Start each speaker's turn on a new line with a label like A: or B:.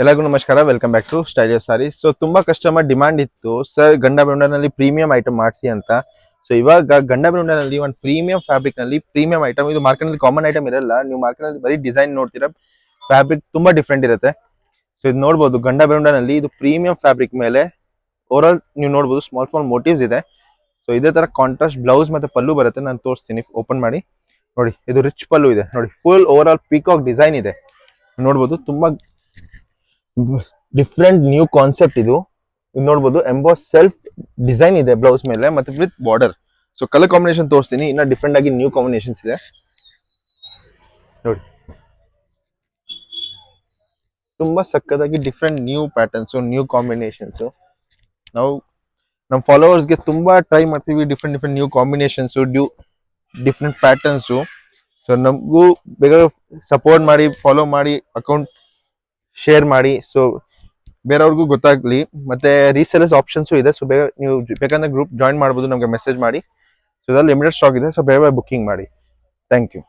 A: ಎಲ್ಲರಿಗೂ ನಮಸ್ಕಾರ, welcome back to Stylio sari. So ತುಂಬಾ ಕಸ್ಟಮರ್ ಡಿಮಾಂಡ್ ಇತ್ತು, ಸರ್ ಗಂಡ ಬ್ರೌಂಡನಲ್ಲಿ ಪ್ರೀಮಿಯಂ ಐಟಮ್ ಮಾಡಿಸಿ ಅಂತ. ಸೊ ಇವಾಗ ಗಂಡ ಬ್ರೌಂಡನಲ್ಲಿ ಒಂದು ಪ್ರೀಮಿಯಂ ಫ್ಯಾಬ್ರಿಕ್ ನಲ್ಲಿ ಪ್ರೀಮಿಯಂ ಐಟಮ್, ಇದು ಮಾರ್ಕೆಟ್ ನಲ್ಲಿ ಕಾಮನ್ ಐಟಮ್ ಇರಲ್ಲ. ನೀವು ಮಾರ್ಕೆಟ್ ನಲ್ಲಿ ಬರೀ ಡಿಸೈನ್ ನೋಡ್ತೀರಾ, ಫ್ಯಾಬ್ರಿಕ್ ತುಂಬಾ ಡಿಫ್ರೆಂಟ್ ಇರುತ್ತೆ. ಸೊ ಇದು ನೋಡಬಹುದು, ಗಂಡ ಬ್ರೌಂಡನಲ್ಲಿ ಇದು ಪ್ರೀಮಿಯಂ ಫ್ಯಾಬ್ರಿಕ್ ಮೇಲೆ ಓವರ್ ನೀವು ನೋಡಬಹುದು ಸ್ಮಾಲ್ ಸ್ಮಾಲ್ ಮೋಟಿವ್ಸ್ ಇದೆ. ಸೊ ಇದೇ ತರ ಕಾಂಟ್ರಾಸ್ಟ್ ಬ್ಲೌಸ್ ಮತ್ತೆ ಪಲ್ಲು ಬರುತ್ತೆ. ನಾನು ತೋರಿಸ್ತೀನಿ, ಓಪನ್ ಮಾಡಿ ನೋಡಿ. ಇದು ರಿಚ್ ಪಲ್ಲು ಇದೆ ನೋಡಿ, full over all peacock design ಇದೆ ನೋಡಬಹುದು. ತುಂಬಾ ಡಿಫ್ರೆಂಟ್ ನ್ಯೂ ಕಾನ್ಸೆಪ್ಟ್ ಇದು ನೋಡಬಹುದು. ಎಂಬಾಸ್ ಸೆಲ್ಫ್ ಡಿಸೈನ್ ಇದೆ ಬ್ಲೌಸ್ ಮೇಲೆ ಮತ್ತೆ with border. So colour combination ತೋರಿಸ್ತೀನಿ, ಇನ್ನ ಡಿಫ್ರೆಂಟ್ ಆಗಿ ನ್ಯೂ ಕಾಂಬಿನೇಷನ್ಸ್ ಇದೆ ನೋಡಿ. ತುಂಬಾ ಸಕ್ಕದಾಗಿ different new patterns, new combinations. ನಾವು ನಮ್ಮ ಫಾಲೋವರ್ಸ್ಗೆ ತುಂಬಾ ಟ್ರೈ ಮಾಡ್ತೀವಿ, different different new combinations, different patterns. So ನಮಗೂ ಬೇಗ ಸಪೋರ್ಟ್ ಮಾಡಿ, ಫಾಲೋ ಮಾಡಿ, ಅಕೌಂಟ್ ಶೇರ್ ಮಾಡಿ. ಸೊ ಬೇರೆಯವ್ರಿಗೂ ಗೊತ್ತಾಗ್ಲಿ. ಮತ್ತೆ ರೀಸೇಲರ್ಸ್ ಆಪ್ಷನ್ಸು ಇದೆ. ಸೊ ಬೇಗ ನೀವು ಬೇಕಂದ್ರೆ ಗ್ರೂಪ್ ಜಾಯಿನ್ ಮಾಡ್ಬೋದು, ನಮಗೆ ಮೆಸೇಜ್ ಮಾಡಿ. ಸೊ ಇದ್ರಲ್ಲಿ ಲಿಮಿಟೆಡ್ ಸ್ಟಾಕ್ ಇದೆ, ಸೊ ಬೇಗ ಬುಕ್ಕಿಂಗ್ ಮಾಡಿ. Thank you.